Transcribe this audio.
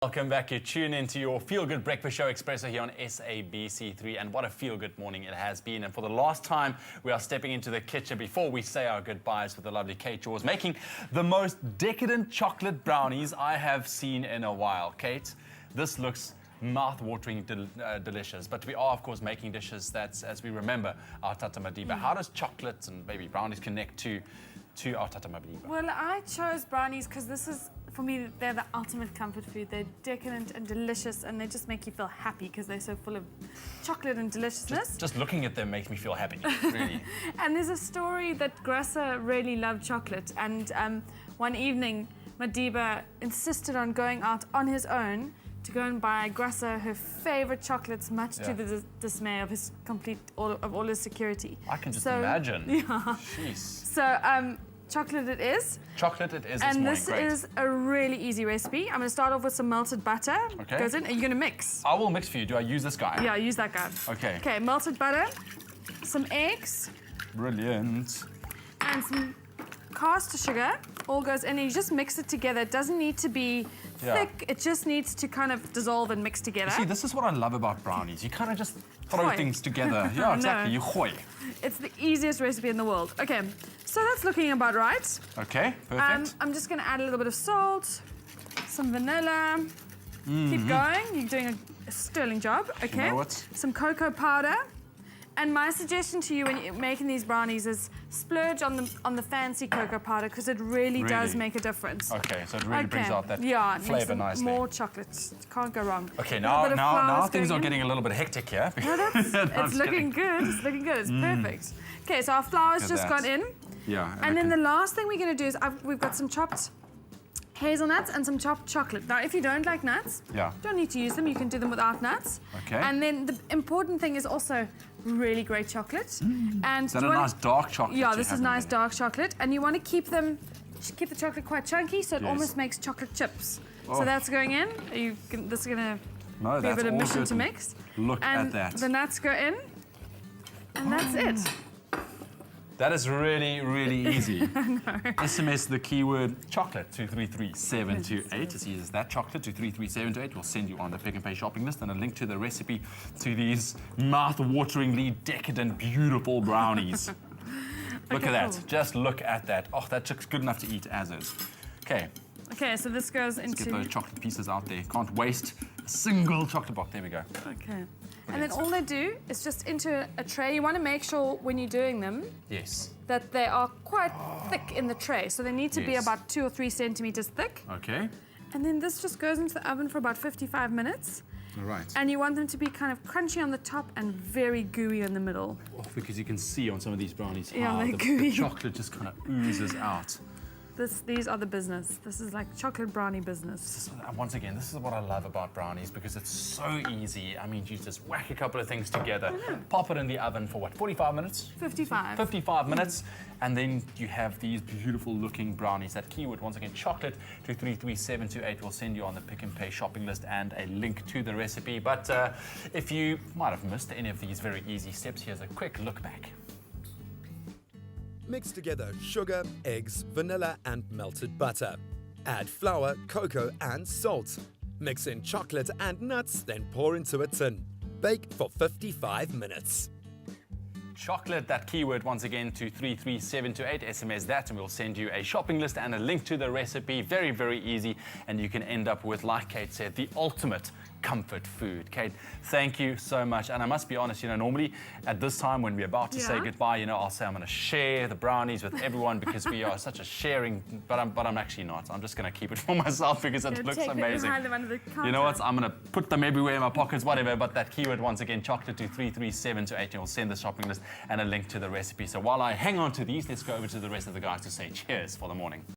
Welcome back. You tune into your Feel Good Breakfast Show Expresso here on SABC3, and what a feel good morning it has been. And for the last time, we are stepping into the kitchen before we say our goodbyes with the lovely Kate Jaws, making the most decadent chocolate brownies I have seen in a while. Kate, this looks mouth-watering delicious, but we are of course making dishes that's, as we remember, our Tata Madiba. How does chocolate and maybe brownies connect to our Tata Madiba? Well, I chose brownies because this is, for me, they're the ultimate comfort food. They're decadent and delicious, and they just make you feel happy because they're so full of chocolate and deliciousness. Just looking at them makes me feel happy, really. And there's a story that Grassa really loved chocolate, and one evening, Madiba insisted on going out on his own to go and buy Grassa her favorite chocolates, much to the dismay of his all his security. I can just imagine. Yeah. Jeez. So chocolate it is. Chocolate it is. And this morning. this is a really easy recipe. I'm going to start off with some melted butter. Okay. Goes in. Are you going to mix? I will mix for you. Do I use this guy? Yeah, use that guy. Okay. Okay, melted butter, some eggs, Brilliant. and some caster sugar. All goes in, and you just mix it together. It doesn't need to be thick. It just needs to kind of dissolve and mix together. See, this is what I love about brownies. You kind of just throw Gooi. things together. Yeah, exactly. You gooi. It's the easiest recipe in the world. Okay, so that's looking about right. Okay, perfect. I'm just going to add a little bit of salt, some vanilla. Keep going. You're doing a sterling job. Okay. You know what? Some cocoa powder. And my suggestion to you when you're making these brownies is splurge on the fancy cocoa powder, because it really does make a difference. Okay, so it really brings out that it flavor makes nicely. more chocolate. Can't go wrong. Okay, now things are getting a little bit hectic here. No, it's looking good. It's looking good. It's perfect. Okay, so our flour's just gone in. Yeah. And then the last thing we're going to do is we've got some chopped hazelnuts and some chopped chocolate. Now, if you don't like nuts, you don't need to use them. You can do them without nuts. Okay. And then the important thing is also really great chocolate. And is that a nice dark chocolate? Yeah, this is nice dark chocolate. And you want to keep the chocolate quite chunky, so it almost makes chocolate chips. So that's going in. This is going to be a bit of mission to mix. Look at that. And the nuts go in. And that's it. That is really, really easy. SMS the keyword chocolate to 33728. As easy as that, chocolate to 33728. We'll send you on the Pick and Pay shopping list and a link to the recipe to these mouth-wateringly decadent, beautiful brownies. Look at that. Just look at that. Oh, that looks good enough to eat as is. Okay. Okay, so this goes into... Let's get those chocolate pieces out there. Can't waste a single chocolate block. There we go. Okay. And then all they do is just into a tray. You want to make sure when you're doing them that they are quite thick in the tray. So they need to be about 2 or 3 centimeters thick. Okay. And then this just goes into the oven for about 55 minutes. All right. And you want them to be kind of crunchy on the top and very gooey in the middle. Oh, because you can see on some of these brownies how they're gooey. the chocolate just kind of oozes out. These are the business. This is like chocolate brownie business. Once again, this is what I love about brownies, because it's so easy. I mean, you just whack a couple of things together, pop it in the oven for what, 45 minutes? 55. 55 minutes, and then you have these beautiful looking brownies. That keyword, once again, chocolate to 33728. We'll send you on the Pick and Pay shopping list and a link to the recipe. But if you might have missed any of these very easy steps, here's a quick look back. Mix together sugar, eggs, vanilla and melted butter. Add flour, cocoa and salt. Mix in chocolate and nuts, then pour into a tin. Bake for 55 minutes. Chocolate, that keyword once again to 33728. SMS that and we'll send you a shopping list and a link to the recipe. Very, very easy. And you can end up with, like Kate said, the ultimate comfort food. Kate, thank you so much. And I must be honest, normally at this time when we're about to say goodbye, I'll say I'm going to share the brownies with everyone because we are such a sharing, but I'm actually not. I'm just going to keep it for myself because it looks amazing. You know what? I'm going to put them everywhere in my pockets, whatever. But that keyword, once again, chocolate to 33728, and we'll send the shopping list and a link to the recipe. So while I hang on to these, let's go over to the rest of the guys to say cheers for the morning.